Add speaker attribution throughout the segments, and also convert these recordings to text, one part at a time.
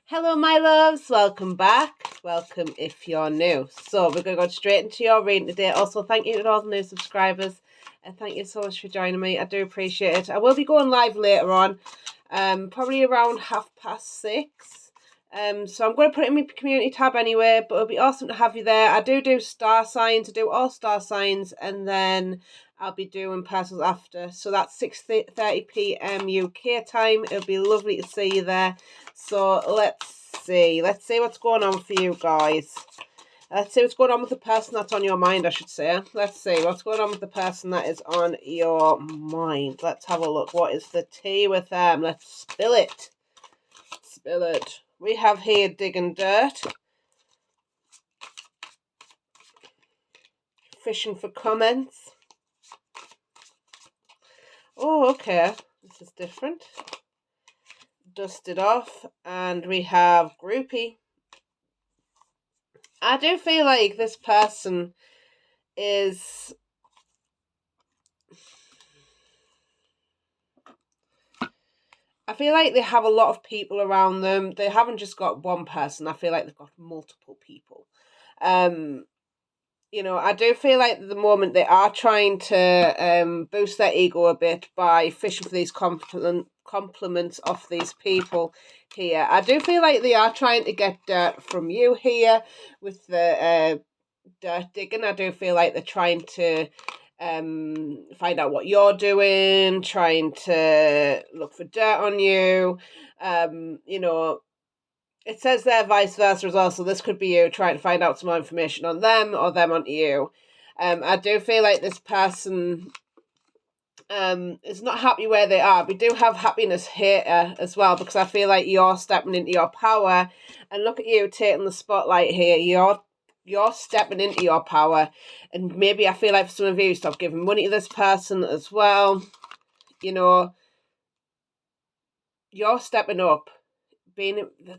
Speaker 1: Hello, my loves. Welcome back. Welcome if you're new. So we're going to go straight into your reading today. Also, thank you to all the new subscribers. And thank you so much for joining me. I do appreciate it. I will be going live later on, probably around 6:30. So I'm going to put it in my community tab anyway, but it'll be awesome to have you there. I do star signs. I do all star signs, and then I'll be doing personals after. So that's 6:30 p.m. UK time. It'll be lovely to see you there. So let's see what's going on for you guys. Let's see what's going on with the person that's on your mind, I should say. Let's see what's going on with the person that is on your mind. Let's have a look. What is the tea with them? Let's spill it. Spill it. We have here digging dirt. Fishing for comments. Oh, okay. This is different. Dusted off. And we have groupie. I do feel like this person is... I feel like they have a lot of people around them. They haven't just got one person. I feel like they've got multiple people. I do feel like at the moment they are trying to boost their ego a bit by fishing for these compliments of these people here. I do feel like they are trying to get dirt from you here with the dirt digging. I do feel like they're trying to find out what you're doing, trying to look for dirt on you. It says there vice versa as well, so this could be you trying to find out some more information on them or them on you. I do feel like this person is not happy where they are. We do have happiness here as well, because I feel like you're stepping into your power, and look at you taking the spotlight here. You're stepping into your power, and maybe I feel like for some of you, stop giving money to this person as well. You're stepping up.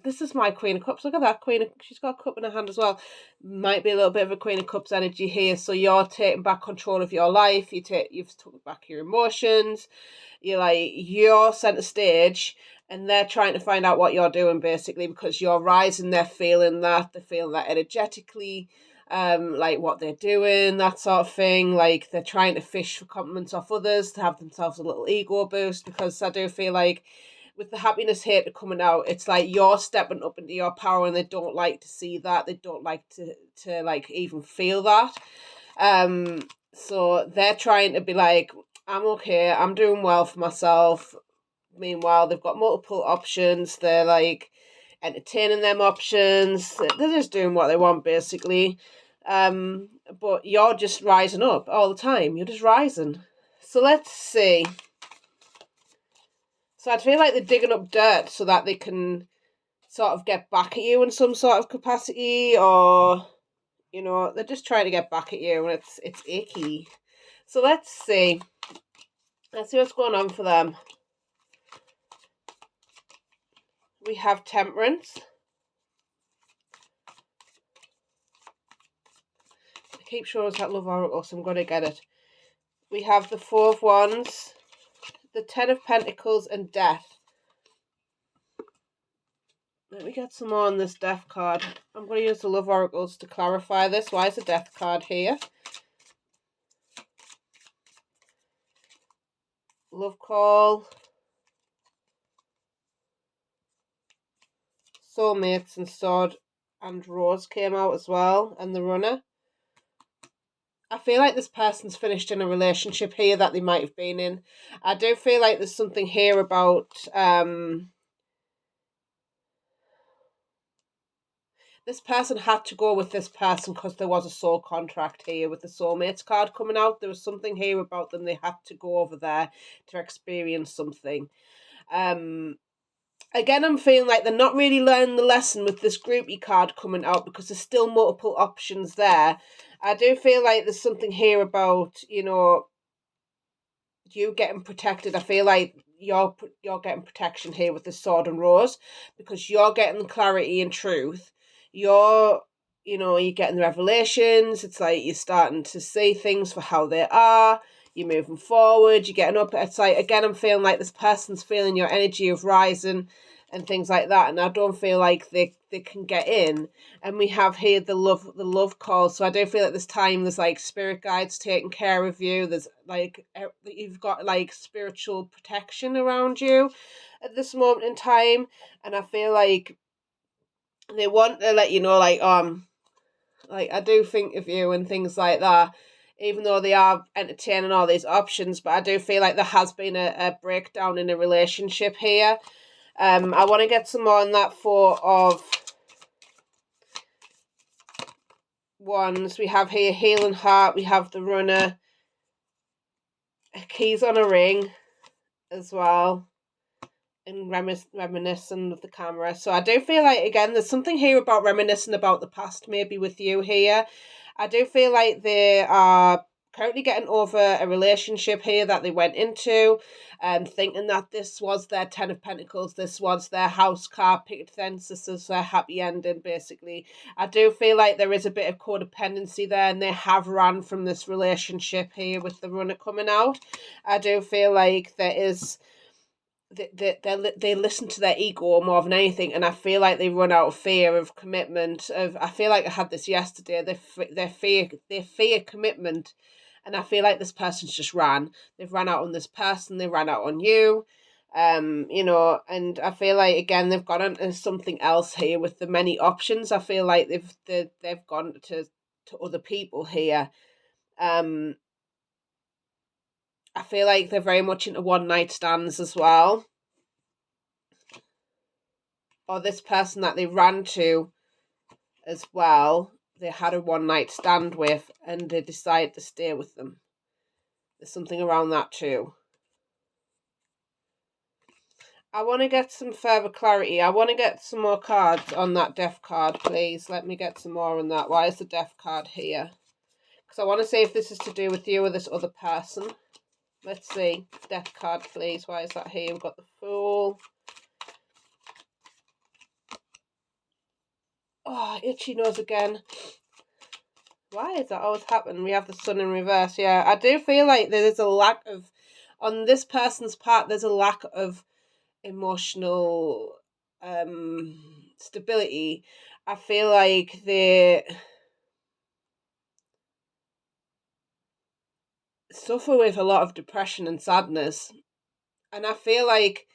Speaker 1: This is my Queen of Cups. Look at that she's got a cup in her hand as well. Might be a little bit of a Queen of Cups energy here. So you're taking back control of your life. You've took back your emotions. You're centre stage, and they're trying to find out what you're doing, basically, because you're rising. They're feeling that energetically, like what they're doing, that sort of thing. Like they're trying to fish for compliments off others to have themselves a little ego boost, because I do feel like with the happiness here coming out, it's like you're stepping up into your power, and they don't like to see that. They don't like to like even feel that. So they're trying to be like, I'm okay, I'm doing well for myself. Meanwhile, they've got multiple options. They're like entertaining them options. They're just doing what they want, basically. But you're just rising up all the time. You're just rising. So let's see. So I feel like they're digging up dirt so that they can sort of get back at you in some sort of capacity, or they're just trying to get back at you, and it's icky. So let's see what's going on for them. We have Temperance. I keep showing us that Love Oracle, so I'm going to get it. We have the Four of Wands, the Ten of Pentacles, and Death. Let me get some more on this Death card. I'm going to use the Love Oracles to clarify this. Why is the Death card here? Love Call. Soulmates and Sword and Rose came out as well, and the Runner. I feel like this person's finished in a relationship here that they might have been in. I do feel like there's something here about this person had to go with this person because there was a soul contract here with the Soulmates card coming out. There was something here about them. They had to go over there to experience something. Again, I'm feeling like they're not really learning the lesson with this groupie card coming out, because there's still multiple options there. I do feel like there's something here about, you getting protected. I feel like you're getting protection here with the Sword and Rose, because you're getting clarity and truth. You're getting the revelations. It's like you're starting to see things for how they are. You're moving forward. You're getting up. It's like, again, I'm feeling like this person's feeling your energy of rising. and things like that, and I don't feel like they can get in. And we have here the love call, so I do feel at this time there's like spirit guides taking care of you. There's like you've got like spiritual protection around you at this moment in time, and I feel like they want to let you know, like I do think of you and things like that, even though they are entertaining all these options. But I do feel like there has been a breakdown in a relationship here. I want to get some more on that Four of Wands. We have here Healing Heart. We have the Runner. Keys on a ring as well. And reminiscing of the camera. So I do feel like, again, there's something here about reminiscing about the past, maybe with you here. I do feel like they are currently getting over a relationship here that they went into, thinking that this was their Ten of Pentacles, this was their house card, picket fence, this is their happy ending, basically. I do feel like there is a bit of codependency there, and they have ran from this relationship here with the Runner coming out. I do feel like there is... They listen to their ego more than anything, and I feel like they run out of fear of commitment. I feel like I had this yesterday. They fear commitment, and I feel like this person's just ran. They've ran out on this person. They ran out on you. And I feel like, again, they've gone into something else here with the many options. I feel like they've gone to other people here. I feel like they're very much into one night stands as well. Or this person that they ran to as well, they had a one night stand with, and they decided to stay with them. There's something around that too. I want to get some further clarity. I want to get some more cards on that Death card, please. Let me get some more on that. Why is the Death card here? Because I want to see if this is to do with you or this other person. Let's see. Death card, please. Why is that here? We've got the Fool. Oh, itchy nose again. Why is that always happening? We have the Sun in reverse. Yeah, I do feel like there's a lack of... On this person's part, there's a lack of emotional stability. I feel like they suffer with a lot of depression and sadness, and I feel like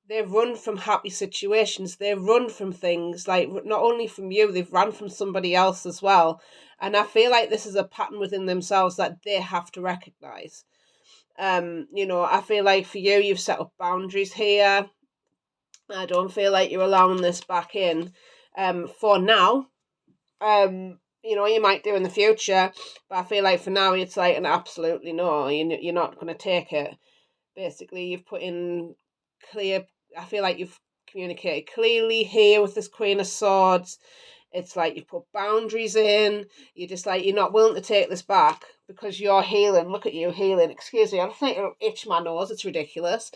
Speaker 1: they run from happy situations. They run from things, like not only from you, they've run from somebody else as well. And I feel like this is a pattern within themselves that they have to recognize. I feel like for you, you've set up boundaries here. I don't feel like you're allowing this back in for now. You might do in the future, but I feel like for now it's like an absolutely no. You're not going to take it. Basically, you've put in clear... I feel like you've communicated clearly here with this Queen of Swords. It's like you've put boundaries in. You're just like, you're not willing to take this back because you're healing. Look at you healing. Excuse me, I don't think it'll itch my nose. It's ridiculous.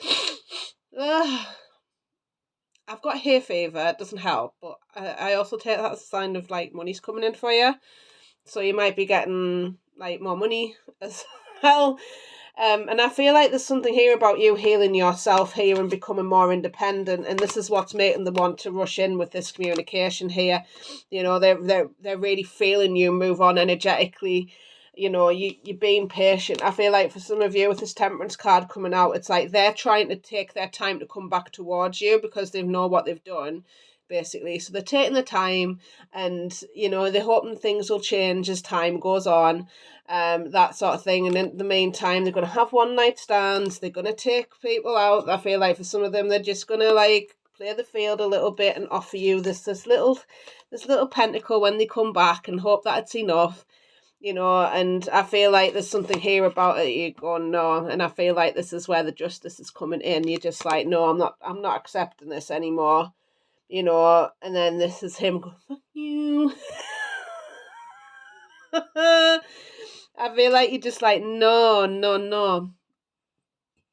Speaker 1: I've got hay fever. It doesn't help, but I also take that as a sign of like money's coming in for you. So you might be getting like more money as well. And I feel like there's something here about you healing yourself here and becoming more independent. And this is what's making them want to rush in with this communication here. They're really feeling you move on energetically. You're being patient. I feel like for some of you with this Temperance card coming out, it's like they're trying to take their time to come back towards you because they know what they've done, basically. So they're taking the time, and they're hoping things will change as time goes on, that sort of thing. And in the meantime, they're going to have one night stands. They're going to take people out. I feel like for some of them, they're just going to like play the field a little bit and offer you this little pentacle when they come back, and hope that it's enough. And I feel like there's something here about it. You're going, no, and I feel like this is where the justice is coming in. You're just like, no, I'm not accepting this anymore. And then this is him going, fuck you. I feel like you're just like, no.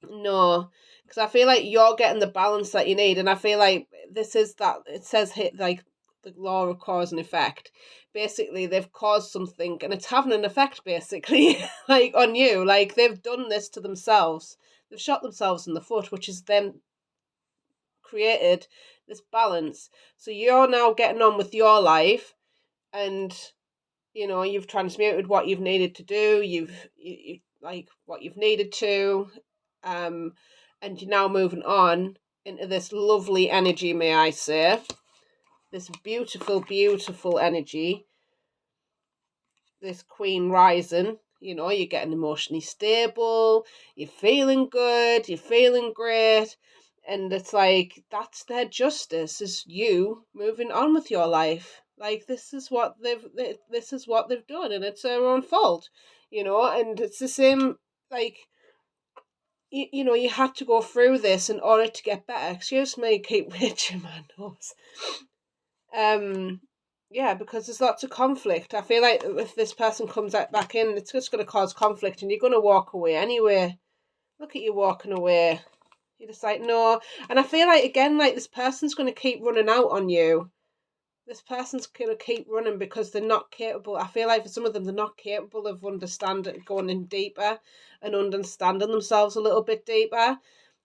Speaker 1: Because I feel like you're getting the balance that you need. And I feel like this is that, it says here, like, the law of cause and effect. Basically, they've caused something and it's having an effect, basically, like on you. Like, they've done this to themselves. They've shot themselves in the foot, which is then created this balance. So you're now getting on with your life, and you've transmuted what you've needed to do. You like what you've needed to, and you're now moving on into this lovely energy, may I say, this beautiful, beautiful energy, this Queen rising. You're getting emotionally stable, you're feeling good, you're feeling great, and it's like that's their justice, is you moving on with your life. Like this is what they've done, and it's their own fault, and it's the same. Like you had to go through this in order to get better. Excuse me, keep reaching my nose. Yeah, because there's lots of conflict. I feel like if this person comes back in, it's just going to cause conflict, and you're going to walk away anyway. Look at you walking away. You're just like, no. And I feel like, again, like this person's going to keep running out on you. This person's going to keep running because they're not capable. I feel like for some of them, they're not capable of going in deeper and understanding themselves a little bit deeper.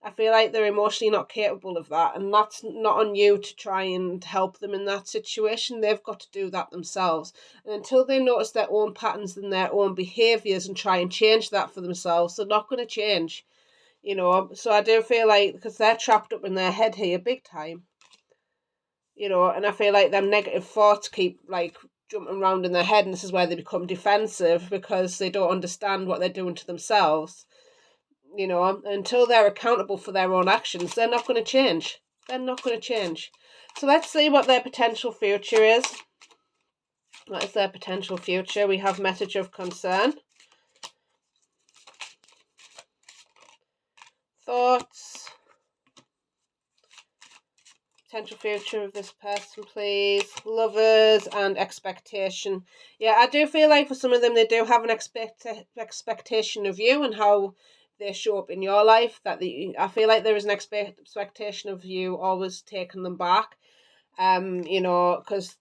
Speaker 1: I feel like they're emotionally not capable of that, and that's not on you to try and help them in that situation. They've got to do that themselves. And until they notice their own patterns and their own behaviours and try and change that for themselves, they're not going to change. So I do feel like, because they're trapped up in their head here big time, and I feel like them negative thoughts keep like jumping around in their head, and this is where they become defensive because they don't understand what they're doing to themselves. Until they're accountable for their own actions, they're not going to change. They're not going to change. So let's see what their potential future is. What is their potential future? We have message of concern. Thoughts. Potential future of this person, please. Lovers and expectation. Yeah, I do feel like for some of them, they do have an expectation of you and how they show up in your life. I feel like there is an expectation of you always taking them back. Because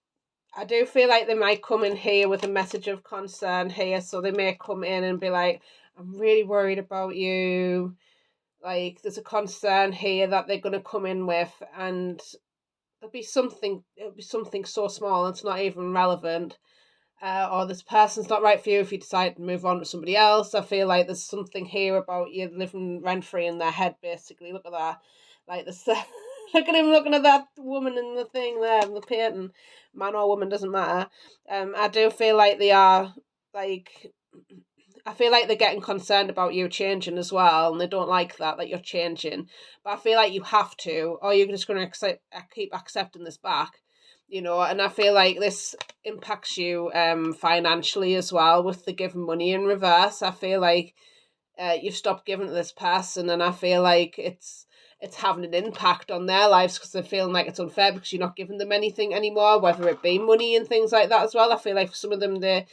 Speaker 1: I do feel like they might come in here with a message of concern here. So they may come in and be like, I'm really worried about you. Like, there's a concern here that they're going to come in with, and it'll be something so small it's not even relevant. Or this person's not right for you if you decide to move on to somebody else. I feel like there's something here about you living rent-free in their head, basically. Look at that. Like, this. Look at him looking at that woman in the thing there, in the painting. Man or woman, doesn't matter. I do feel like they are, like, I feel like they're getting concerned about you changing as well, and they don't like that you're changing. But I feel like you have to, or you're just going to keep accepting this back, And I feel like this impacts you financially as well with the giving money in reverse. I feel like you've stopped giving to this person, and I feel like it's having an impact on their lives because they're feeling like it's unfair because you're not giving them anything anymore, whether it be money and things like that as well. I feel like for some of them, they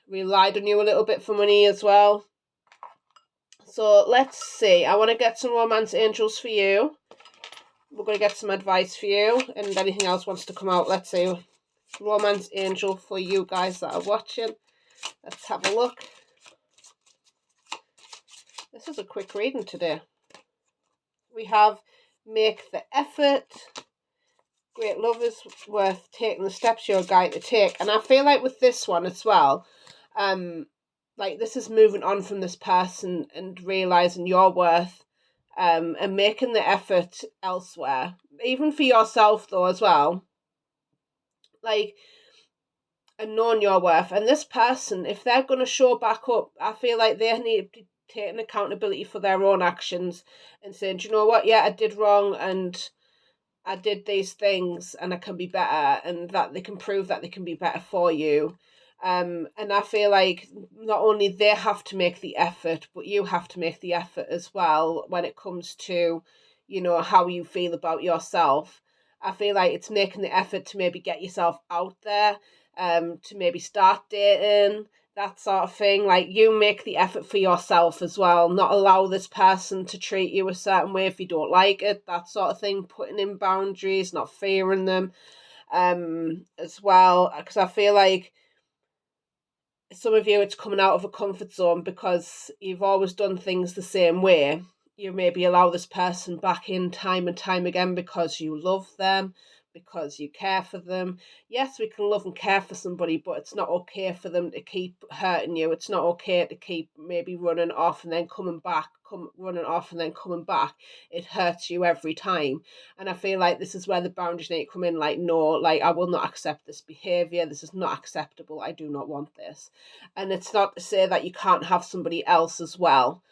Speaker 1: relied on you a little bit for money as well. So let's see. I want to get some romance angels for you. We're going to get some advice for you, and anything else wants to come out. Let's see. Romance angel for you guys that are watching. Let's have a look. This is a quick reading today. We have make the effort. Great love is worth taking the steps you're a guide to take. And I feel like with this one as well, like this is moving on from this person and realising your worth, and making the effort elsewhere. Even for yourself though as well. Like, and knowing your worth. And this person, if they're going to show back up, I feel like they need to take an accountability for their own actions and saying, do you know what, yeah, I did wrong and I did these things and I can be better, and that they can prove that they can be better for you. And I feel like not only they have to make the effort, but you have to make the effort as well when it comes to, how you feel about yourself. I feel like it's making the effort to maybe get yourself out there, to maybe start dating, that sort of thing. Like, you make the effort for yourself as well, not allow this person to treat you a certain way if you don't like it, that sort of thing. Putting in boundaries, not fearing them, as well, because I feel like some of you, it's coming out of a comfort zone because you've always done things the same way, you maybe allow this person back in time and time again because you love them, because you care for them. Yes, we can love and care for somebody, but it's not okay for them to keep hurting you. It's not okay to keep maybe running off and then coming back, running off and then coming back. It hurts you every time. And I feel like this is where the boundaries need to come in. Like, no, like, I will not accept this behavior. This is not acceptable. I do not want this. And it's not to say that you can't have somebody else as well,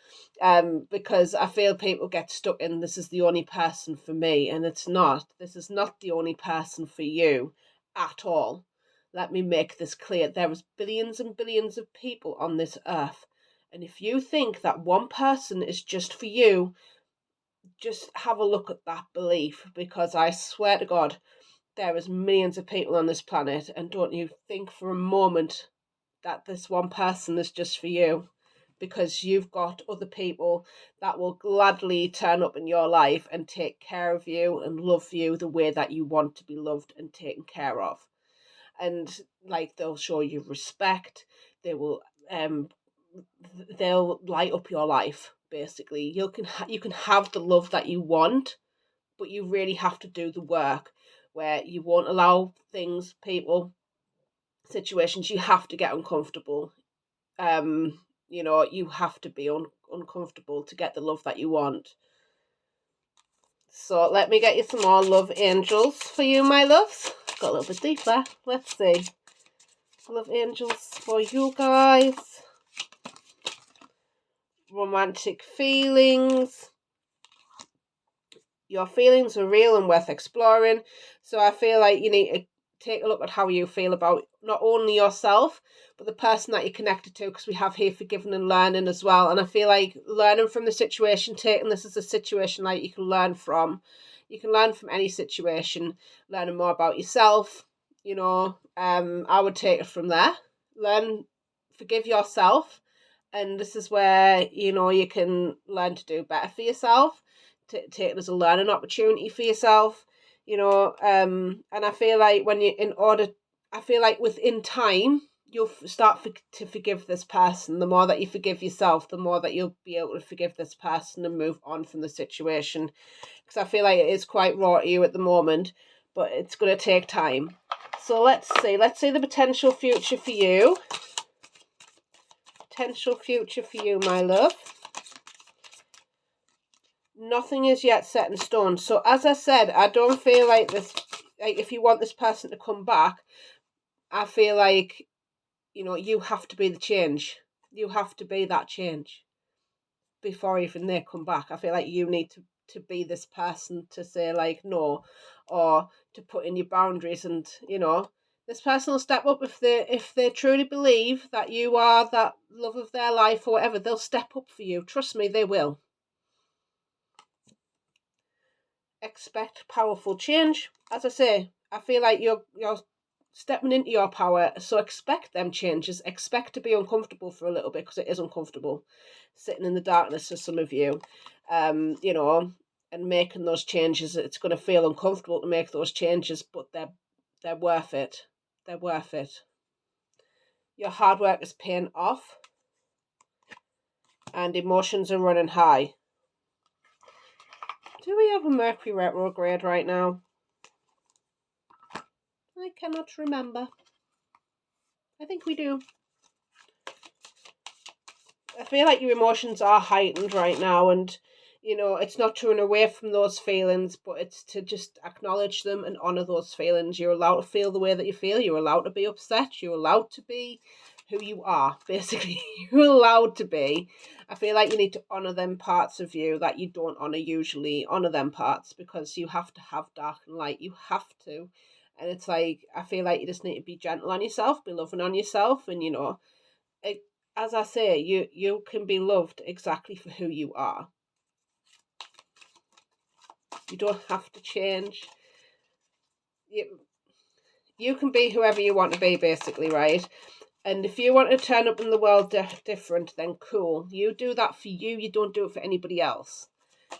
Speaker 1: because I feel people get stuck in, this is the only person for me, and it's not. This is not the only person for you at all. Let me make this clear. There is billions and billions of people on this earth, and if you think that one person is just for you, just have a look at that belief, because I swear to God, there is millions of people on this planet, and don't you think for a moment that this one person is just for you, because you've got other people that will gladly turn up in your life and take care of you and love you the way that you want to be loved and taken care of. And like, they'll show you respect. They will they'll light up your life. Basically, you can have the love that you want, but you really have to do the work, where you won't allow things, people, situations, you have to get uncomfortable. You have to be uncomfortable to get the love that you want. So let me get you some more love angels for you, my loves. Got a little bit deeper. Let's see. Love angels for you guys. Romantic feelings. Your feelings are real and worth exploring. So I feel like you need to take a look at how you feel about not only yourself, but the person that you're connected to, because we have here forgiving and learning as well. And I feel like learning from the situation, taking this as a situation like you can learn from. You can learn from any situation, learning more about yourself. I would take it from there. Forgive yourself. And this is where, you can learn to do better for yourself. Take it as a learning opportunity for yourself. And I feel like I feel like within time, you'll start to forgive this person. The more that you forgive yourself, the more that you'll be able to forgive this person and move on from the situation. Because I feel like it is quite raw to you at the moment, but it's going to take time. So let's see the potential future for you. Potential future for you, my love. Nothing is yet set in stone. So as I said, I don't feel like this, like, if you want this person to come back, I feel like, you have to be the change. You have to be that change before even they come back. I feel like you need to be this person to say, like, no, or to put in your boundaries. And this person will step up if they truly believe that you are that love of their life or whatever. They'll step up for you. Trust me, they will. Expect powerful change. As I say, I feel like you're stepping into your power, so expect them changes. Expect to be uncomfortable for a little bit, because it is uncomfortable sitting in the darkness for some of you, and making those changes. It's going to feel uncomfortable to make those changes, but they're worth it. They're worth it. Your hard work is paying off, and emotions are running high. Do we have a Mercury retrograde right now? I cannot remember. I think we do. I feel like your emotions are heightened right now, and it's not to run away from those feelings, but it's to just acknowledge them and honour those feelings. You're allowed to feel the way that you feel. You're allowed to be upset. You're allowed to be who you are, basically. You're allowed to be. I feel like you need to honour them parts of you that you don't honour usually. Honour them parts, because you have to have dark and light. You have to. And it's like, I feel like you just need to be gentle on yourself, be loving on yourself, and as I say, you can be loved exactly for who you are. You don't have to change. You can be whoever you want to be, basically, right? And if you want to turn up in the world different, then cool. You do that for you. You don't do it for anybody else.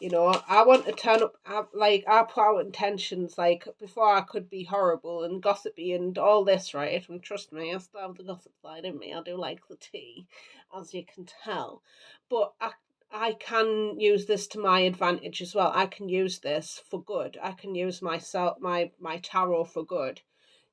Speaker 1: I want to turn up, I put out intentions, like, before I could be horrible and gossipy and all this, right? And trust me, I still have the gossip side in me. I do like the tea, as you can tell. But I can use this to my advantage as well. I can use this for good. I can use my tarot for good,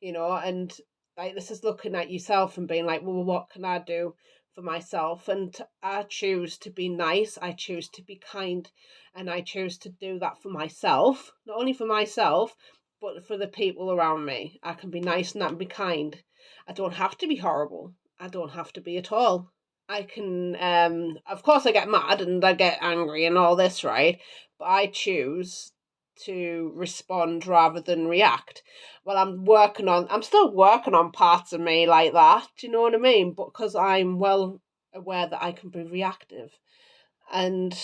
Speaker 1: and like this is looking at yourself and being like, well, what can I do for myself? And I choose to be nice, I choose to be kind, and I choose to do that for myself, not only for myself, but for the people around me. I can be nice and I can be kind. I don't have to be horrible. I don't have to be at all. I can, of course, I get mad and I get angry and all this, right? But I choose to respond rather than react. Well, I'm still working on parts of me like that. Do you know what I mean? But because I'm well aware that I can be reactive, and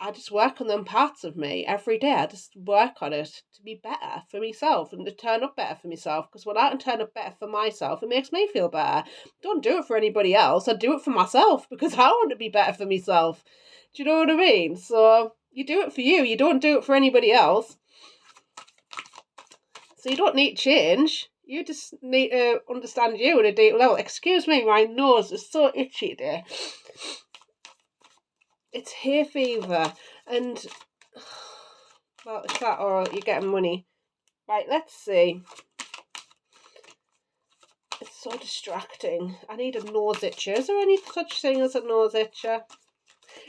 Speaker 1: I just work on them parts of me every day. I just work on it to be better for myself and to turn up better for myself. Because when I can turn up better for myself, it makes me feel better. Don't do it for anybody else. I do it for myself because I want to be better for myself. Do you know what I mean? So you do it for you. You don't do it for anybody else. So you don't need change. You just need to understand you at a deep level. Excuse me, my nose is so itchy today. It's hay fever, and well, it's that or you're getting money. Right, let's see. It's so distracting. I need a nose itcher. Is there any such thing as a nose itcher?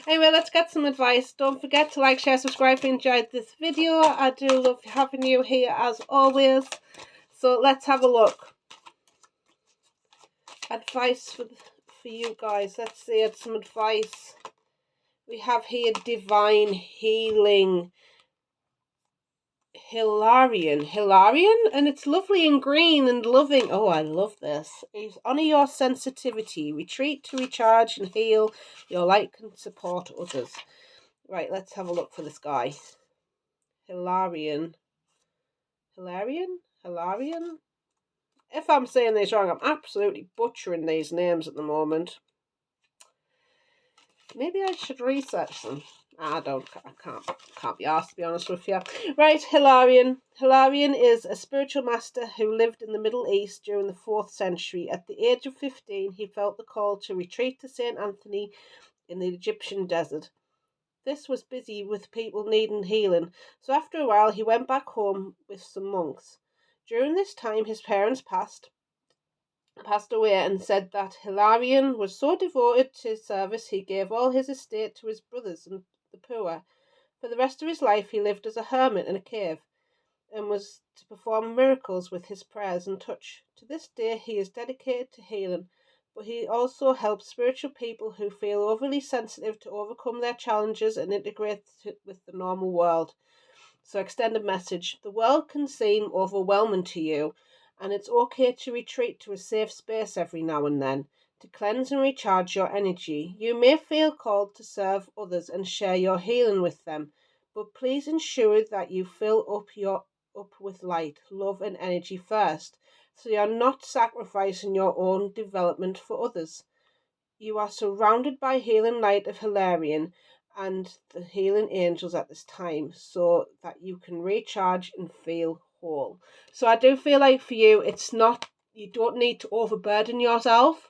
Speaker 1: Anyway, let's get some advice. Don't forget to like, share, subscribe if you enjoyed this video. I do love having you here as always. So let's have a look. Advice for you guys. Let's see, some advice. We have here divine healing. Hilarion, and it's lovely and green and loving. Oh, I love this. Honour your sensitivity. Retreat to recharge and heal. Your light can support others. Right, let's have a look for this guy. Hilarion. If I'm saying this wrong, I'm absolutely butchering these names at the moment. Maybe I should research them. I can't be asked, to be honest with you. Right, Hilarion. Hilarion is a spiritual master who lived in the Middle East during the 4th century. At the age of 15, he felt the call to retreat to St. Anthony in the Egyptian desert. This was busy with people needing healing, so after a while he went back home with some monks. During this time, his parents passed away and said that Hilarion was so devoted to his service he gave all his estate to his brothers and the poor. For the rest of his life he lived as a hermit in a cave and was to perform miracles with his prayers and touch. To this day he is dedicated to healing, but he also helps spiritual people who feel overly sensitive to overcome their challenges and integrate with the normal world. So extended message. The world can seem overwhelming to you, and it's okay to retreat to a safe space every now and then to cleanse and recharge your energy. You may feel called to serve others and share your healing with them, but please ensure that you fill up with light, love and energy first, so you're not sacrificing your own development for others. You are surrounded by healing light of Hilarion and the healing angels at this time so that you can recharge and feel whole. So I do feel like for you, you don't need to overburden yourself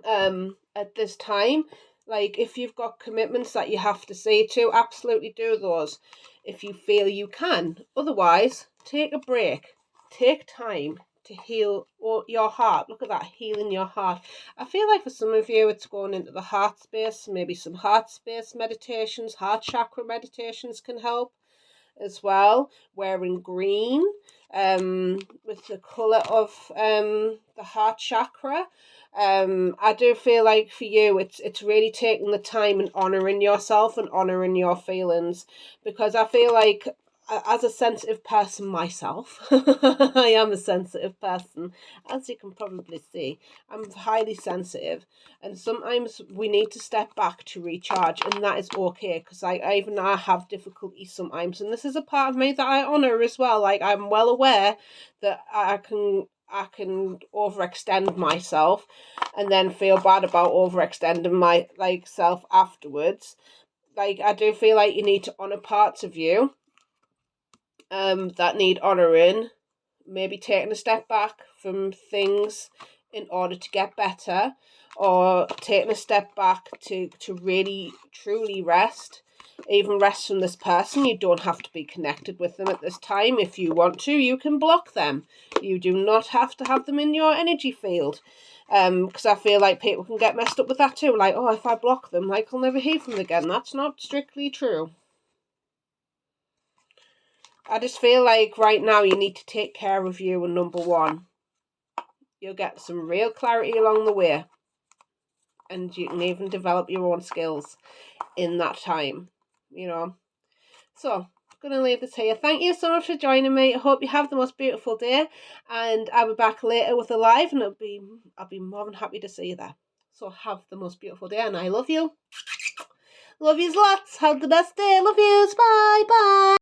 Speaker 1: at this time. Like if you've got commitments that you have to see to, absolutely do those if you feel you can. Otherwise, take a break. Take time to heal your heart. Look at that, healing your heart. I feel like for some of you it's going into the heart space. Maybe some heart space meditations, heart chakra meditations can help as well. Wearing green with the colour of the heart chakra. I do feel like for you it's really taking the time and honouring yourself and honouring your feelings, because I feel like as a sensitive person myself, I am a sensitive person, as you can probably see. I'm highly sensitive, and sometimes we need to step back to recharge, and that is okay, because I have difficulties sometimes, and this is a part of me that I honour as well. Like, I'm well aware that I can overextend myself and then feel bad about overextending my self afterwards. Like, I do feel like you need to honour parts of you that need honouring, maybe taking a step back from things in order to get better, or taking a step back to really truly rest, even rest from this person. You don't have to be connected with them at this time. If you want to, you can block them. You do not have to have them in your energy field. Because I feel like people can get messed up with that too. Like, oh, if I block them, like, I'll never hear from them again. That's not strictly true. I just feel like right now you need to take care of you, and number one, you'll get some real clarity along the way. And you can even develop your own skills in that time, you know. So, I'm going to leave this here. Thank you so much for joining me. I hope you have the most beautiful day. And I'll be back later with a live, and I'll be more than happy to see you there. So, have the most beautiful day, and I love you. Love yous lots. Have the best day. Love yous. Bye. Bye.